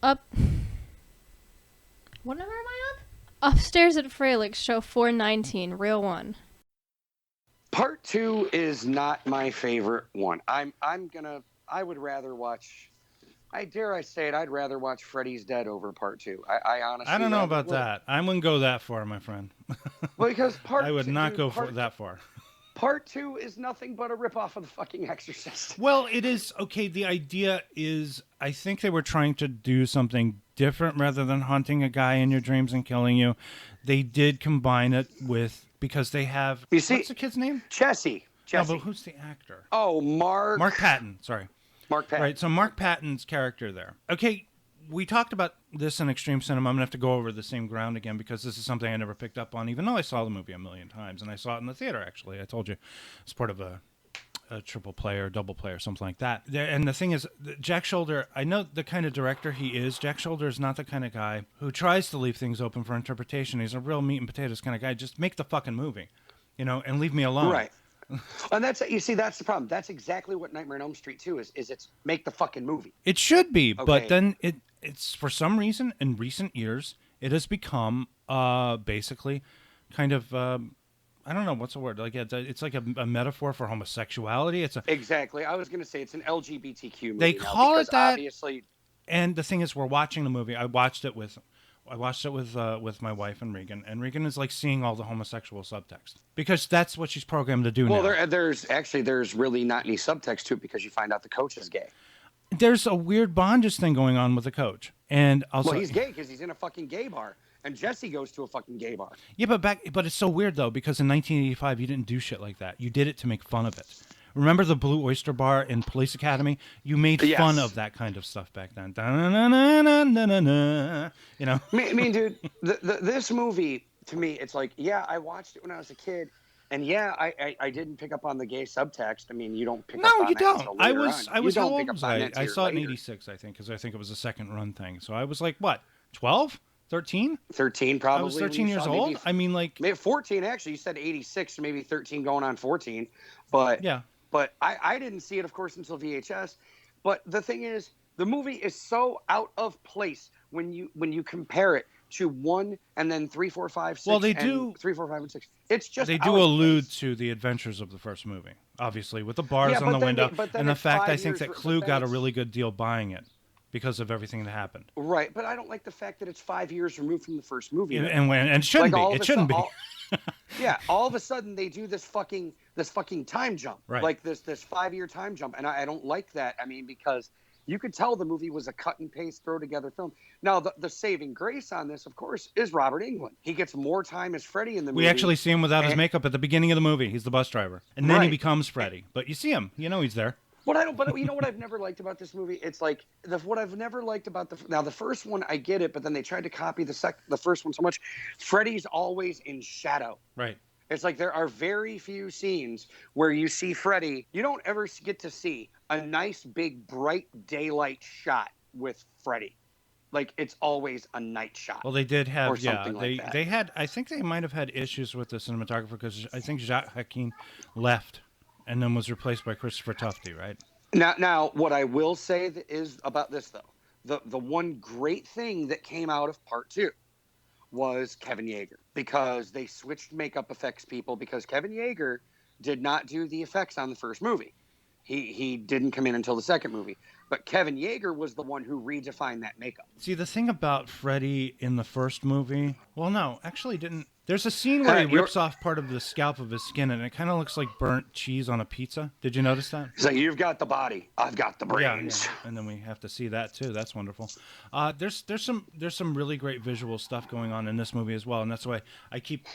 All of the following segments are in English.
Up. What number am I on? Upstairs at Froelich, show 419, reel 1. Part 2 is not my favorite one. I would rather watch, I say it, I'd rather watch Freddy's Dead over Part 2. I honestly I don't know about that. I wouldn't go that far, my friend. Well, because I would not go that far. Part 2 is nothing but a ripoff of The fucking Exorcist. Well, it is, okay, the idea is, I think they were trying to do something different rather than hunting a guy in your dreams and killing you. They did combine it with, because they have, you see, what's the kid's name? Jesse. No, but who's the actor? Oh, Mark Patton, sorry. Mark Patton. Right, so Mark Patton's character there. Okay, we talked about this in Extreme Cinema. I'm going to have to go over the same ground again because this is something I never picked up on, even though I saw the movie a million times. And I saw it in the theater, actually. I told you it's part of a triple play or double play or something like that. And the thing is, Jack Sholder, I know the kind of director he is. Jack Sholder is not the kind of guy who tries to leave things open for interpretation. He's a real meat and potatoes kind of guy. Just make the fucking movie, and leave me alone. Right. And that's the problem. That's exactly what Nightmare on Elm Street 2 is it's make the fucking movie. It should be, okay. But then it's for some reason in recent years it has become basically kind of I don't know what's the word, like it's like a metaphor for homosexuality. Exactly. I was going to say it's an LGBTQ movie. They call it that. Obviously. And the thing is, we're watching the movie. I watched it with my wife and Regan is like seeing all the homosexual subtext because that's what she's programmed to do now. Well, there's really not any subtext to it because you find out the coach is gay. There's a weird bondage thing going on with the coach, and also he's gay because he's in a fucking gay bar, and Jesse goes to a fucking gay bar. Yeah, but it's so weird though because in 1985 you didn't do shit like that. You did it to make fun of it. Remember the Blue Oyster Bar in Police Academy? You made fun of that kind of stuff back then. I mean, dude, this movie, to me, it's like, yeah, I watched it when I was a kid, and yeah, I didn't pick up on the gay subtext. I mean, you don't pick up on that. No, you don't. I was how old was I? I saw it in 86, I think, because I think it was a second run thing. So I was like, what, 12? 13? 13, probably. I was 13 years old? Maybe, I mean, like... Maybe 14, actually. You said 86, maybe 13 going on 14. But yeah. But I didn't see it, of course, until VHS. But the thing is, the movie is so out of place when you compare it to 1 and then 3, 4, 5, 6. Well, they do 3, 4, 5, and 6. It's just they do allude to the adventures of the first movie, obviously, with the bars on the window and the fact I think that Clue got a really good deal buying it because of everything that happened. Right, but I don't like the fact that it's 5 years removed from the first movie. And it shouldn't be. It shouldn't be. Yeah, all of a sudden they do this fucking time jump, right. Like this 5-year time jump, and I don't like that. I mean, because you could tell the movie was a cut and paste, throw together film. Now, the saving grace on this, of course, is Robert Englund. He gets more time as Freddy in the movie. We actually see him without his makeup at the beginning of the movie. He's the bus driver, and then he becomes Freddy. But you see him, he's there. But you know what I've never liked about this movie? It's like what I've never liked about the first one, I get it, but then they tried to copy the first one so much. Freddy's always in shadow. Right. It's like there are very few scenes where you see Freddy. You don't ever get to see a nice, big, bright daylight shot with Freddy. Like, it's always a night shot. Well, they did have, or something like that. They had, I think they might have had issues with the cinematographer because I think Jack Sholder left and then was replaced by Christopher Tufte, right? Now, what I will say is about this, though, the one great thing that came out of Part 2 was Kevin Yeager, because they switched makeup effects people, because Kevin Yeager did not do the effects on the first movie. He didn't come in until the second movie. But Kevin Yeager was the one who redefined that makeup. See, the thing about Freddy in the first movie... Well, no, actually didn't... There's a scene where he rips off part of the scalp of his skin, and it kind of looks like burnt cheese on a pizza. Did you notice that? He's like, you've got the body, I've got the brains. Yeah. And then we have to see that, too. That's wonderful. There's some really great visual stuff going on in this movie as well, and that's why I keep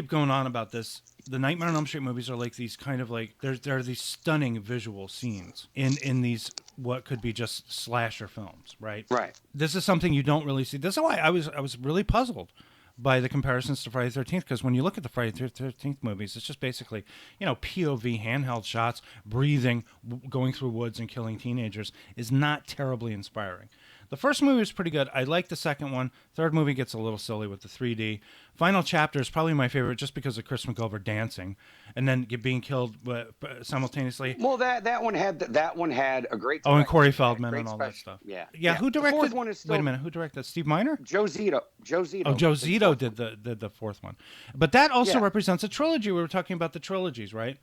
going on about this. The Nightmare on Elm Street movies are like these kind of like there are these stunning visual scenes in these what could be just slasher films, right? Right. This is something you don't really see. This is why I was really puzzled by the comparisons to Friday the 13th, because when you look at the Friday the 13th movies, it's just basically, POV handheld shots, breathing, going through woods and killing teenagers is not terribly inspiring. The first movie was pretty good. I like the second one. Third movie gets a little silly with the 3D. Final chapter is probably my favorite just because of Chris McGover dancing and then being killed simultaneously. Well, that one had a great. Oh, and Corey Feldman and all that stuff. Yeah. Yeah. Who directed? The fourth one is still, wait a minute. Who directed that? Steve Miner? Joe Zito. Oh, Joe Zito did the fourth one. But that also represents a trilogy. We were talking about the trilogies, right?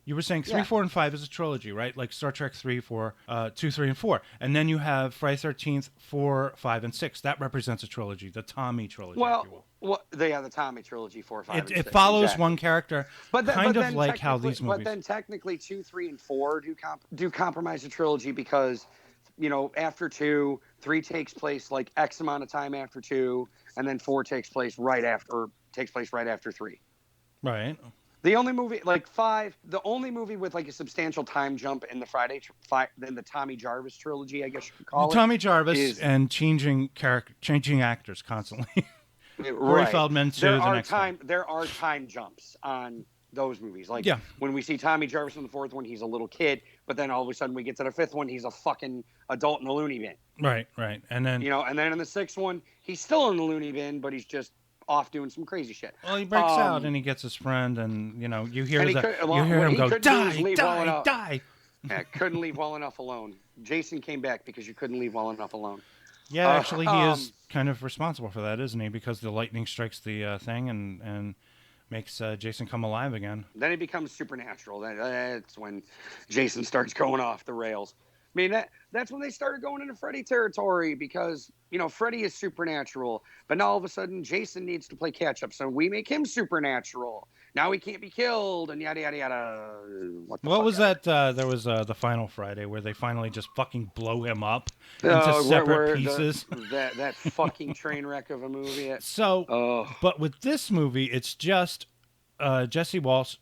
You were saying 3, 4, and 5 is a trilogy, right? Like Star Trek 3, 4, 2, 3, and 4. And then you have Friday 13th, 4, 5, and 6. That represents a trilogy, the Tommy trilogy, if you will. The Tommy trilogy, 4, 5, and 6. It follows exactly. one character, kind of like how these movies. But then technically 2, 3, and 4 do compromise the trilogy because, after 2, 3 takes place like X amount of time after 2, and then 4 takes place right after 3. Right. The only movie, like 5, the only movie with like a substantial time jump in the Tommy Jarvis trilogy, I guess you could call it. Tommy Jarvis and changing actors constantly. Corey Feldman to the next one. There are time jumps on those movies. Like when we see Tommy Jarvis in the 4th one, he's a little kid, but then all of a sudden we get to the 5th one, he's a fucking adult in the loony bin. Right. And then and then in the 6th one, he's still in the loony bin, but he's just off doing some crazy shit. Well, he breaks out and he gets his friend, and you hear him go, die. Yeah, couldn't leave well enough alone. Jason came back because you couldn't leave well enough alone. Yeah, actually, he is kind of responsible for that, isn't he? Because the lightning strikes the thing and makes Jason come alive again. Then he becomes supernatural. That's when Jason starts going off the rails. I mean, that's when they started going into Freddy territory because, Freddy is supernatural. But now all of a sudden, Jason needs to play catch-up. So we make him supernatural. Now he can't be killed and yada, yada, yada. What was that? There was the final Friday where they finally just fucking blow him up into separate pieces. That fucking train wreck of a movie. But with this movie, it's just Jesse Walsh.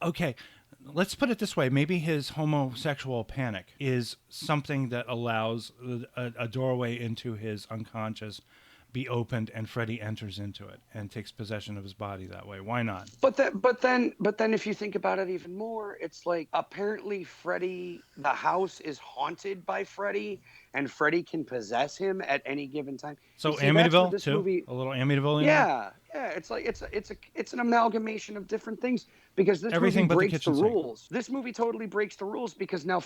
Okay. Let's put it this way. Maybe his homosexual panic is something that allows a doorway into his unconscious be opened, and Freddy enters into it and takes possession of his body that way. Why not? But then if you think about it even more, it's like apparently Freddy, the house is haunted by Freddy, and Freddy can possess him at any given time. So Amityville too. A little Amityville in there? Yeah. It's like it's an amalgamation of different things because this Everything movie but breaks the rules. This movie totally breaks the rules because now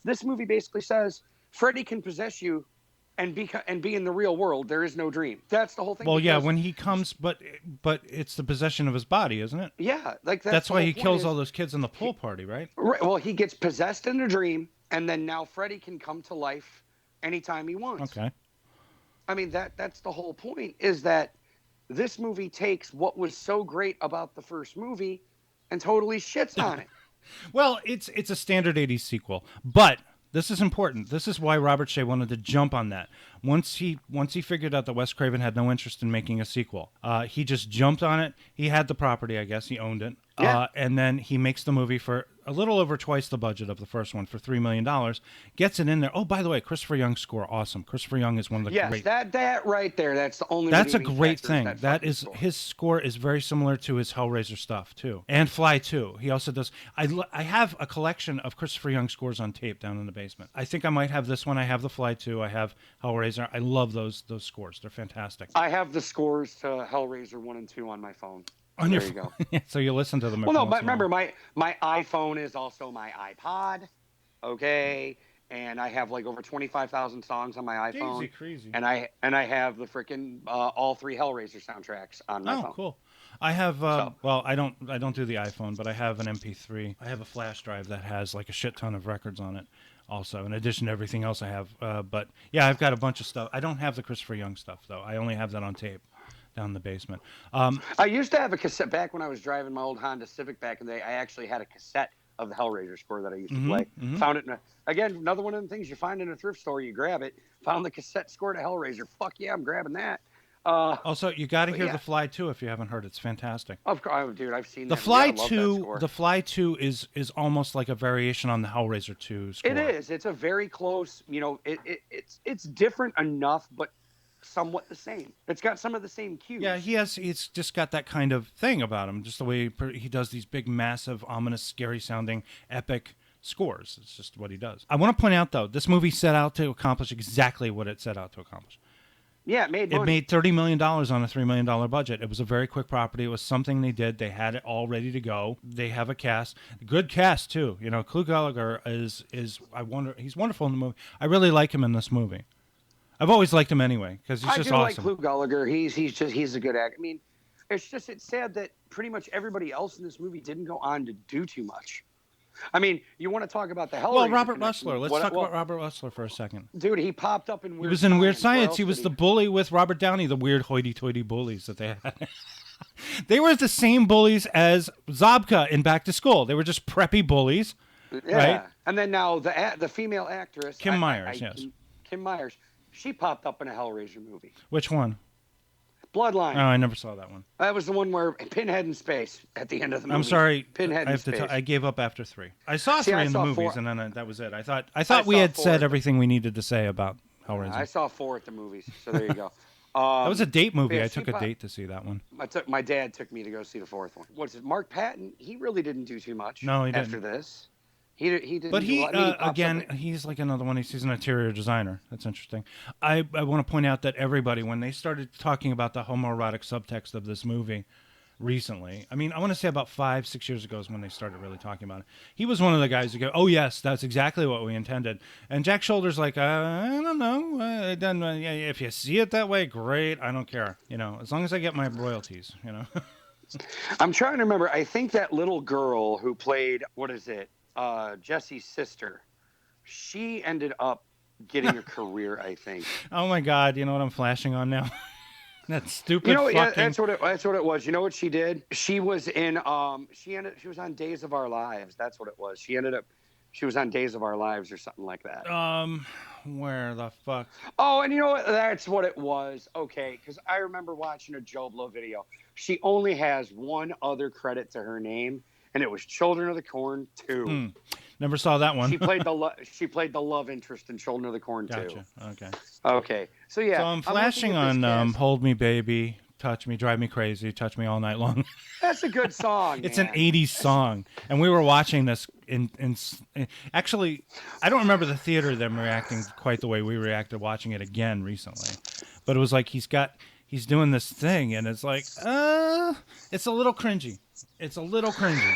this movie basically says Freddy can possess you and be in the real world. There is no dream. That's the whole thing. Well, yeah, when he comes, but it's the possession of his body, isn't it? Yeah, like that's why he kills all those kids in the pool party, right? Right. Well, he gets possessed in a dream, and then now Freddy can come to life anytime he wants. Okay. I mean that's the whole point. Is that this movie takes what was so great about the first movie and totally shits on it. Well, it's a standard 80s sequel, but this is important. This is why Robert Shea wanted to jump on that. Once he figured out that Wes Craven had no interest in making a sequel, he just jumped on it. He had the property, I guess. He owned it. Yeah. And then he makes the movie for a little over twice the budget of the first one, for $3 million. Gets it in there. Oh, by the way, Christopher Young's score, awesome. Christopher Young is one of the great. Yes, that right there. That's the only. That's a great thing. That is score. His score is very similar to his Hellraiser stuff too, and Fly 2. He also does. I have a collection of Christopher Young scores on tape down in the basement. I think I might have this one. I have the Fly 2. I have Hellraiser. I love those scores. They're fantastic. I have the scores to Hellraiser 1 and 2 on my phone. There you go. So you listen to them. Well, no, but remember, my iPhone is also my iPod, okay? And I have like over 25,000 songs on my iPhone. Crazy. And I have the freaking all 3 Hellraiser soundtracks on my phone. Oh, cool. I have well, I don't do the iPhone, but I have an MP3. I have a flash drive that has like a shit ton of records on it. Also, in addition to everything else I have, but yeah, I've got a bunch of stuff. I don't have the Christopher Young stuff though. I only have that on tape. Down in the basement. I used to have a cassette back when I was driving my old Honda Civic back in the day. I actually had a cassette of the Hellraiser score that I used to play. Mm-hmm. Found it again, another one of the things you find in a thrift store, you grab it. Found the cassette score to Hellraiser. Fuck yeah, I'm grabbing that. Also, you got to hear The Fly 2 if you haven't heard it. It's fantastic. Of course, dude, I've seen The Fly 2. The Fly 2 is almost like a variation on the Hellraiser 2 score. It is. It's a very close. It's different enough, but somewhat the same. It's got some of the same cues. Yeah, he's just got that kind of thing about him, just the way he does these big, massive, ominous, scary sounding, epic scores. It's just what he does. I want to point out, though, this movie set out to accomplish exactly what it set out to accomplish. Yeah, it made money. It made $30 million on a $3 million budget. It was a very quick property. It was something they did. They had it all ready to go. They have a cast. Good cast, too. You know, Clu Gallagher is he's wonderful in the movie. I really like him in this movie. I've always liked him anyway, because he's just awesome. I do like Clu Gallagher. He's a good actor. I mean, it's sad that pretty much everybody else in this movie didn't go on to do too much. I mean, you want to talk about the Hellraiser? Well, Robert Rusler. Let's talk about Robert Rusler for a second. Dude, he popped up in Weird Science. He was in Weird Science. He was the bully with Robert Downey, the weird hoity-toity bullies that they had. They were the same bullies as Zabka in Back to School. They were just preppy bullies, right? And then now the female actress. Kim Myers, yes. Kim Myers. She popped up in a Hellraiser movie. Which one? Bloodline. Oh, I never saw that one. That was the one where Pinhead in space at the end of the movie. I'm sorry. Pinhead in space. I gave up after 3. I saw 3 in the movies, and then that was it. I thought we had said everything we needed to say about Hellraiser. I saw 4 at the movies, so there you go. That was a date movie. I took a date to see that one. My dad took me to go see the 4th one. What's it? Mark Patton? He really didn't do too much. No, he didn't. After this. He didn't. But he again, he's like another one. He's an interior designer. That's interesting. I want to point out that everybody, when they started talking about the homoerotic subtext of this movie recently, I mean, I want to say about 5-6 years ago is when they started really talking about it. He was one of the guys who go, "Oh yes, that's exactly what we intended." And Jack Sholder's like, "I don't know. If you see it that way, great. I don't care. You know, as long as I get my royalties. You know." I'm trying to remember. I think that little girl who played Jesse's sister, she ended up getting a career, I think. Oh my God! You know what I'm flashing on now? That stupid. Yeah, that's what it was. You know what she did? She was in she was on Days of Our Lives. That's what it was. She was on Days of Our Lives or something like that. Where the fuck? Oh, and you know what? That's what it was. Okay, because I remember watching a Joe Blow video. She only has one other credit to her name, and it was Children of the Corn 2. Never saw that one. She played the love interest in Children of the Corn 2. Gotcha. Okay. Okay. So yeah. So I'm flashing on "Hold Me, Baby," "Touch Me," "Drive Me Crazy," "Touch Me All Night Long." That's a good song. It's an '80s song, and we were watching this in actually, I don't remember the theater them reacting quite the way we reacted watching it again recently, but it was like he's doing this thing, and it's like it's a little cringy. It's a little cringy.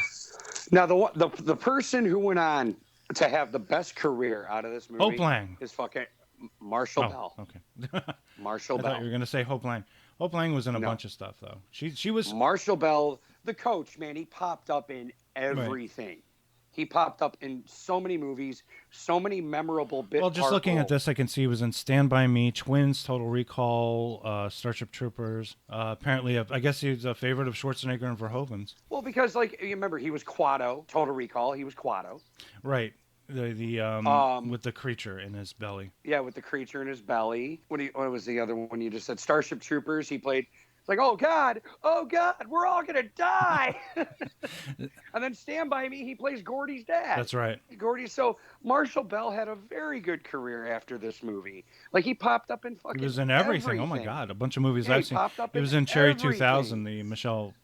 Now the person who went on to have the best career out of this movie Hope Lang is fucking Marshall Bell. Okay. Marshall I Bell. thought you were gonna say Hope Lang. Hope Lang was in a bunch of stuff though. She was Marshall Bell, the coach, man. He popped up in everything. Right. He popped up in so many movies, so many memorable bits. Well, just looking at this, I can see he was in Stand By Me, Twins, Total Recall, Starship Troopers. Apparently, I guess he was a favorite of Schwarzenegger and Verhoeven's. Well, because you remember, he was Quado, Total Recall. He was Quado. Right. The with the creature in his belly. Yeah, with the creature in his belly. What was the other one you just said? Starship Troopers. He played. It's like, oh God, we're all gonna die. And then Stand By Me, he plays Gordy's dad. That's right. Gordy. So Marshall Bell had a very good career after this movie. Like, he popped up in fucking. He was in everything. Oh my God, a bunch of movies I've seen. He was in Cherry 2000, the Michelle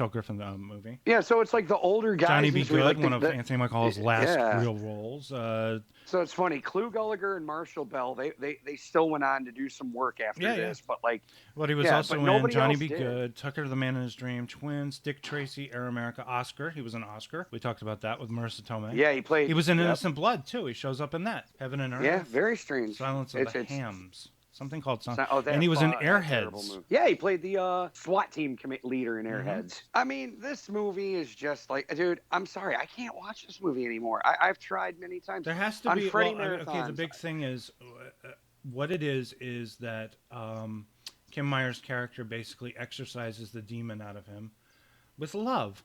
Griffin movie. Yeah, so it's like the older guys. Johnny Be Good, one of Anthony McCall's last real roles. So it's funny, Clu Gallagher and Marshall Bell, they still went on to do some work after this, but like. But he was also in Johnny Be Good, Tucker the Man in His Dream, Twins, Dick Tracy, Air America, Oscar. He was an Oscar. We talked about that with Marissa Tomei. Yeah, he played. He was in Innocent Blood too. He shows up in that. Heaven and Earth. Yeah, very strange. Silence of the Hams. Something called something. Oh, and he was in Airheads. Yeah, he played the SWAT team leader in Airheads. I mean, this movie is just like, dude, I'm sorry, I can't watch this movie anymore. I've tried many times. There has to be. Okay, the big thing is, what it is that Kim Myers' character basically exorcises the demon out of him with love.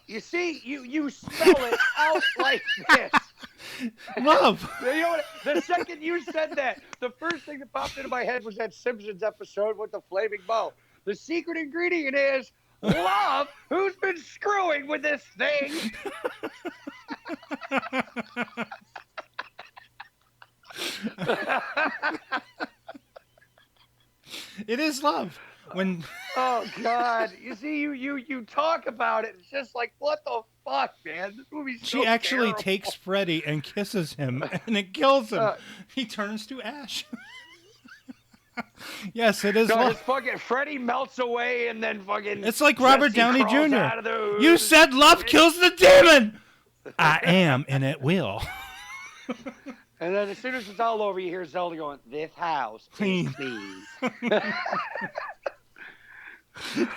You see, you spell it out like this. Love. You know what? The second you said that, the first thing that popped into my head was that Simpsons episode with the flaming bow. The secret ingredient is love. Who's been screwing with this thing? It is love. When Oh God! You see, you talk about it. It's just like, what the fuck, man? This movie's so She actually terrible. takes Freddy and kisses him, and it kills him. Uh, He turns to ash. Yes, it is. No, his fucking Freddy melts away, and then fucking. It's like Robert Jesse Downey crawls Jr. out of the You said love kills the demon. I am, and it will. And then as soon as it's all over, you hear Zelda going, "This house is clean."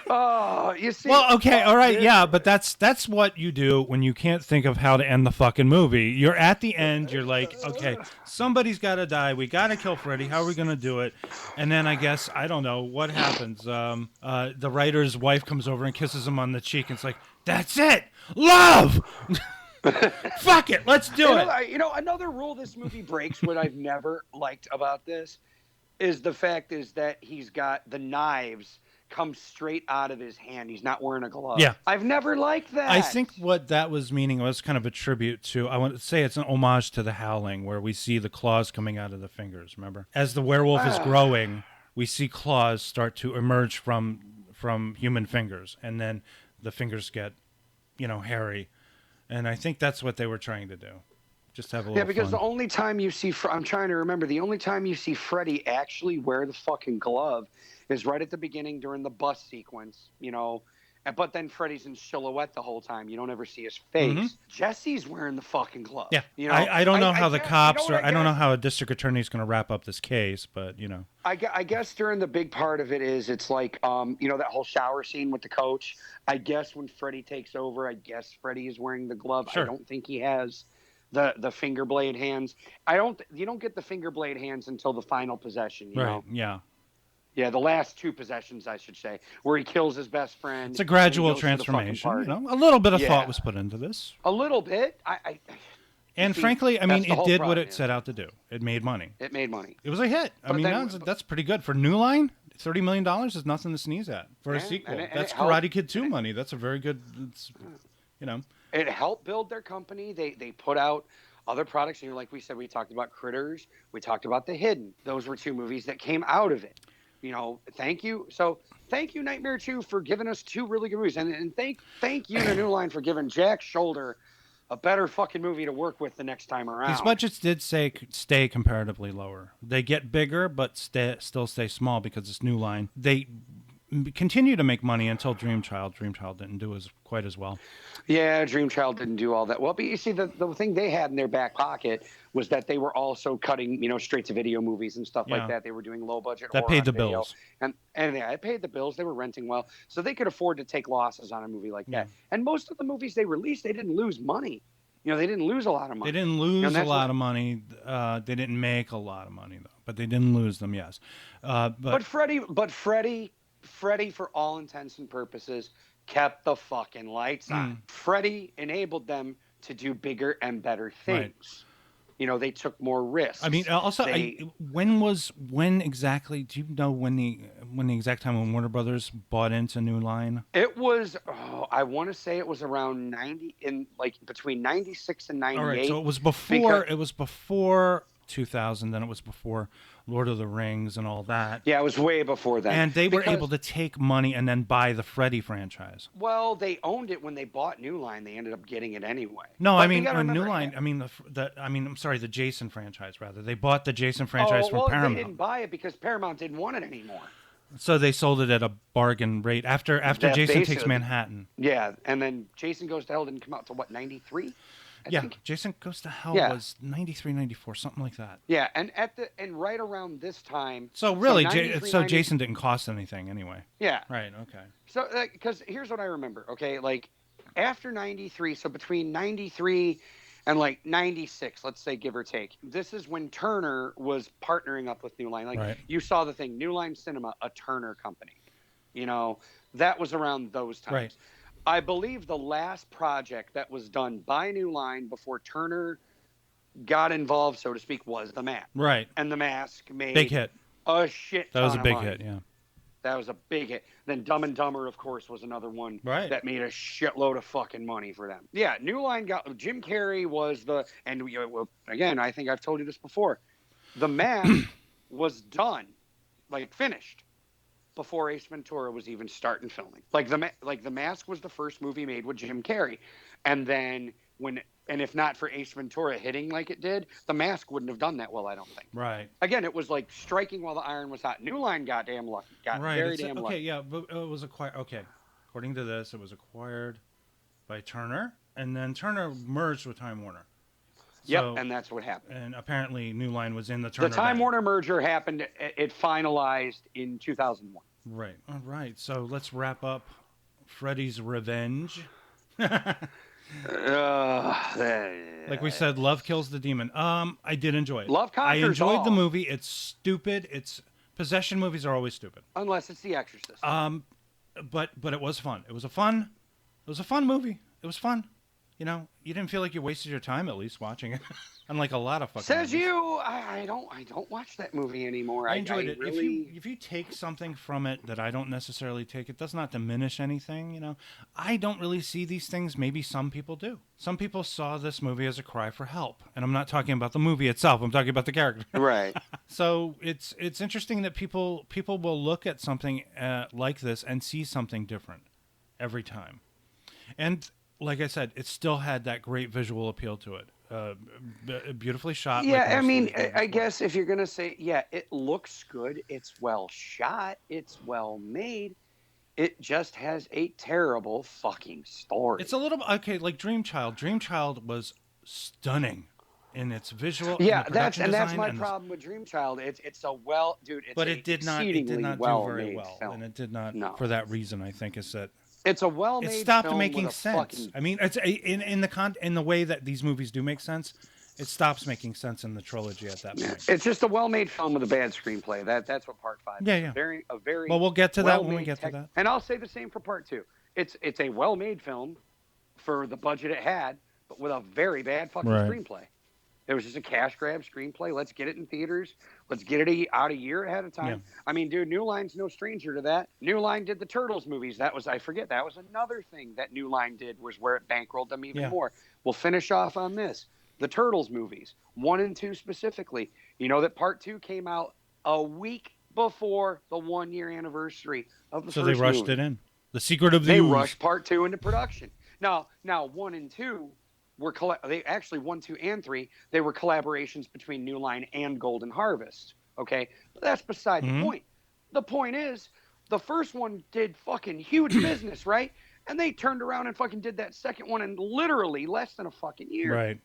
Oh, you see. Well, okay, all right, yeah, but that's what you do when you can't think of how to end the fucking movie. You're at the end, you're like, okay, somebody's got to die. We got to kill Freddy. How are we going to do it? And then I guess, I don't know, what happens? The writer's wife comes over and kisses him on the cheek, and it's like, that's it! Love! Fuck it, let's do it! You know, another rule this movie breaks, what I've never liked about this, is the fact is that he's got the knives come straight out of his hand. He's not wearing a glove. Yeah. I've never liked that. I think what that was meaning was kind of a tribute to, I want to say it's an homage to The Howling, where we see the claws coming out of the fingers, remember? As the werewolf is growing, we see claws start to emerge from human fingers, and then the fingers get, hairy. And I think that's what they were trying to do. Just have a little because fun. the only time you see, I'm trying to remember, the only time you see Freddy actually wear the fucking glove is right at the beginning during the bus sequence, but then Freddy's in silhouette the whole time. You don't ever see his face. Mm-hmm. Jesse's wearing the fucking glove. Yeah, I don't know how the cops I don't know how a district attorney is going to wrap up this case, but I guess during the big part of it is it's like that whole shower scene with the coach. I guess when Freddy takes over, I guess Freddy is wearing the glove. Sure. I don't think he has the finger blade hands. You don't get the finger blade hands until the final possession. You know? Yeah. Yeah, the last two possessions, I should say, where he kills his best friend. It's a gradual transformation. A little bit of thought was put into this. A little bit. Frankly, I mean, it did what it problem, set out to do. It made money. It made money. It was a hit. That's pretty good. For New Line, $30 million is nothing to sneeze at. For a sequel. That's Karate Kid 2 money. That's a very good, It helped build their company. They put out other products. Like we said, we talked about Critters. We talked about The Hidden. Those were two movies that came out of it. Thank you. So thank you, Nightmare 2, for giving us two really good movies. And thank you to New Line for giving Jack Sholder a better fucking movie to work with the next time around. These budgets did stay comparatively lower. They get bigger, but still stay small because it's New Line. They continue to make money until Dreamchild. Dreamchild didn't do quite as well. Yeah, Dreamchild didn't do all that well. But you see, the thing they had in their back pocket was that they were also cutting, straight to video movies and stuff like that. They were doing low budget that horror paid the video. bills. And yeah, it paid the bills. They were renting well, so they could afford to take losses on a movie like that. And most of the movies they released, they didn't lose money. They didn't lose a lot of money. They didn't lose a lot of money. They didn't make a lot of money though, but they didn't lose them. Yes, but Freddy, for all intents and purposes, kept the fucking lights on. Freddy enabled them to do bigger and better things. Right. They took more risks. I mean, also, when exactly? Do you know when the exact time when Warner Brothers bought into New Line? It was, I want to say it was around between 96 and 98. All right, so it was before. It was before 2000. Then it was before Lord of the Rings and all that. Yeah, it was way before that. And they were able to take money and then buy the Freddy franchise. Well, they owned it when they bought New Line. They ended up getting it anyway. No, I mean New Line. I mean the Jason franchise rather. They bought the Jason franchise from Paramount. They didn't buy it because Paramount didn't want it anymore. So they sold it at a bargain rate after Jason Takes Manhattan. Yeah, and then Jason Goes to Hell didn't come out to what, 93? I think. Jason Goes to Hell was 93, 94, something like that. Yeah, and right around this time. So really, Jason didn't cost anything anyway. Yeah. Right. Okay. So because here's what I remember. Okay, after 93, so between 93 and 96, let's say, give or take. This is when Turner was partnering up with New Line. You saw the thing, New Line Cinema, a Turner company. That was around those times. Right. I believe the last project that was done by New Line before Turner got involved, so to speak, was The Mask. Right. And The Mask made big hit. A shit ton That was a big of money. hit, yeah. That was a big hit. Then Dumb and Dumber, of course, was another one that made a shitload of fucking money for them. Yeah, New Line got Jim Carrey was again, I think I've told you this before. The Mask was done, finished. before Ace Ventura was even starting filming. Like the Mask was the first movie made with Jim Carrey, and then and if not for Ace Ventura hitting like it did, The Mask wouldn't have done that well, I don't think. Right. Again, it was like striking while the iron was hot. New Line got damn lucky. Got very damn lucky. Okay, yeah, but it was acquired. Okay, according to this, it was acquired by Turner, and then Turner merged with Time Warner. Yep, and that's what happened. And apparently, New Line was in the Turner. The Time bag. Warner merger happened. It finalized in 2001. Right. All right. So let's wrap up Freddy's Revenge. Like we said, love kills the demon. I did enjoy it. Love conquers I enjoyed all. the movie. It's stupid. Possession movies are always stupid. Unless it's The Exorcist. But it was fun. It was a fun movie. It was fun. You know, you didn't feel like you wasted your time at least watching it. Unlike a lot of fucking Says movies. you. I don't watch that movie anymore. I enjoyed it. Really... If you take something from it that I don't necessarily take, it does not diminish anything, you know. I don't really see these things. Maybe some people do. Some people saw this movie as a cry for help. And I'm not talking about the movie itself. I'm talking about the character. Right. So it's interesting that people will look at something like this and see something different every time. And like I said, it still had that great visual appeal to it. Beautifully shot. Yeah, like I mean, I before. guess if you're going to say, yeah, it looks good, it's well shot, it's well made, it just has a terrible fucking story. It's a little okay, like Dream Child. Dream Child was stunning in its visual. Yeah, in the that's production my design problem with Dream Child. It's a well, dude. It's but it did not do very well, film. and it did not. No. For that reason, I think is that it's a well-made. It stopped film making with a sense. fucking... I mean, it's in the way that these movies do make sense. It stops making sense in the trilogy at that point. It's just a well-made film with a bad screenplay. That's what Part 5 is. Yeah. A very well, we'll get to that when we get to that. And I'll say the same for Part 2. It's a well-made film for the budget it had, but with a very bad fucking screenplay. It was just a cash grab screenplay. Let's get it in theaters. Let's get it out a year ahead of time. Yeah. I mean, dude, New Line's no stranger to that. New Line did the Turtles movies. That was another thing that New Line did, was where it bankrolled them even more. We'll finish off on this. The Turtles movies, 1 and 2 specifically. You know that Part 2 came out a week before the 1-year anniversary of the first movie. So they rushed it in. The Secret of the They Ooze. rushed Part 2 into production. Now 1 and 2 were they actually 1, 2, and 3. They were collaborations between New Line and Golden Harvest. Okay, but that's beside the point. The point is, the first one did fucking huge business, right? And they turned around and fucking did that second one in literally less than a fucking year. Right.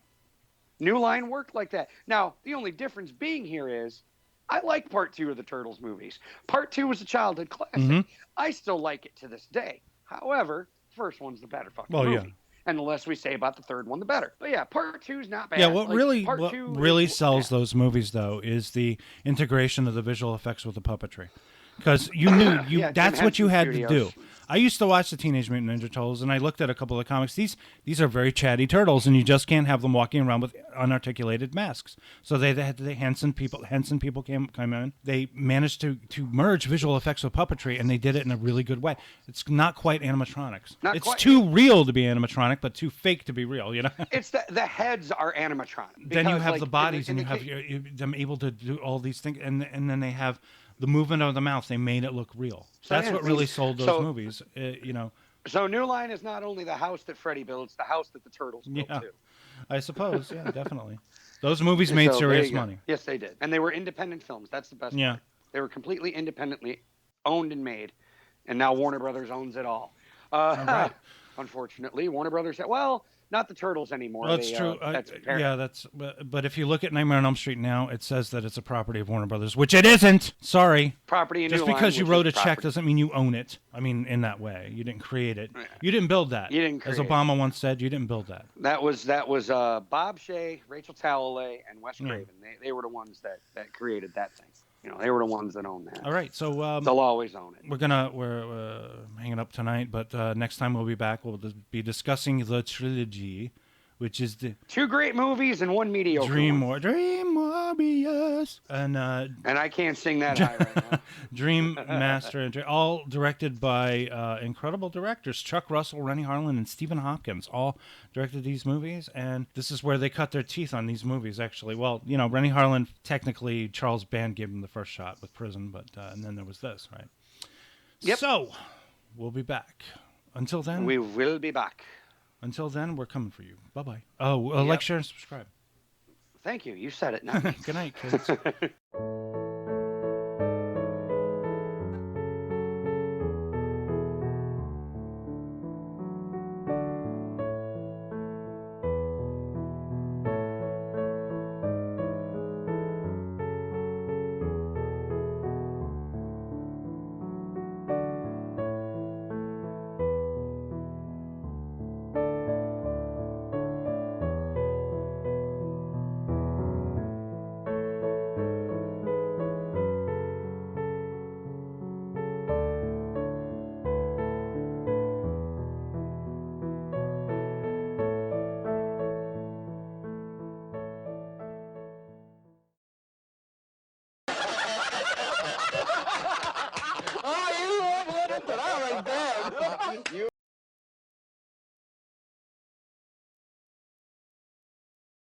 New Line worked like that. Now, the only difference being here is, I like Part 2 of the Turtles movies. Part 2 was a childhood classic. I still like it to this day. However, the first one's the better fucking movie. Yeah. And the less we say about the third one, the better. But yeah, Part 2's not bad. Yeah, what really sells yeah. those movies, though, is the integration of the visual effects with the puppetry. Because you knew that's what you had to do. I used to watch the Teenage Mutant Ninja Turtles, and I looked at a couple of comics. These are very chatty turtles, and you just can't have them walking around with unarticulated masks. So they had the Henson people came in. They managed to merge visual effects with puppetry, and they did it in a really good way. It's not quite animatronics. It's too real to be animatronic, but too fake to be real. You know. It's the heads are animatronic. Then you have the bodies, and you have them able to do all these things, and then they have the movement of the mouth. They made it look real. So that's what really sold those movies. You know. So New Line is not only the house that Freddy built, it's the house that the Turtles built too. I suppose. Yeah, definitely. Those movies made serious money. Yes, they did, and they were independent films. That's the best. Yeah. Part. They were completely independently owned and made, and now Warner Brothers owns it all. Right. Unfortunately, Warner Brothers said, well, not the Turtles anymore. Well, that's true. But if you look at Nightmare on Elm Street now, it says that it's a property of Warner Brothers, which it isn't. Sorry. Property in Just New because Line, you wrote a check doesn't mean you own it. I mean, in that way, you didn't create it. Yeah. You didn't build that. You didn't create As Obama once said, you didn't build that. That was Bob Shea, Rachel Talalay, and Wes Craven. They were the ones that created that thing. You know, they were the ones that own that. All right, so they'll always own it. We're hanging up tonight, but next time we'll be back. We'll be discussing the trilogy, which is the 2 great movies and 1 mediocre Dream Warriors, and I can't sing that high right now. Dream Master, all directed by incredible directors: Chuck Russell, Rennie Harlan, and Stephen Hopkins. All directed these movies, and this is where they cut their teeth on these movies. Actually, well, you know, Rennie Harlan, technically Charles Band gave him the first shot with Prison, but and then there was this, right? Yep. So, we'll be back. Until then, We will be back. Until then, we're coming for you. Bye-bye. Oh, like, share, and subscribe. Thank you. You said it, not me. Good night, kids.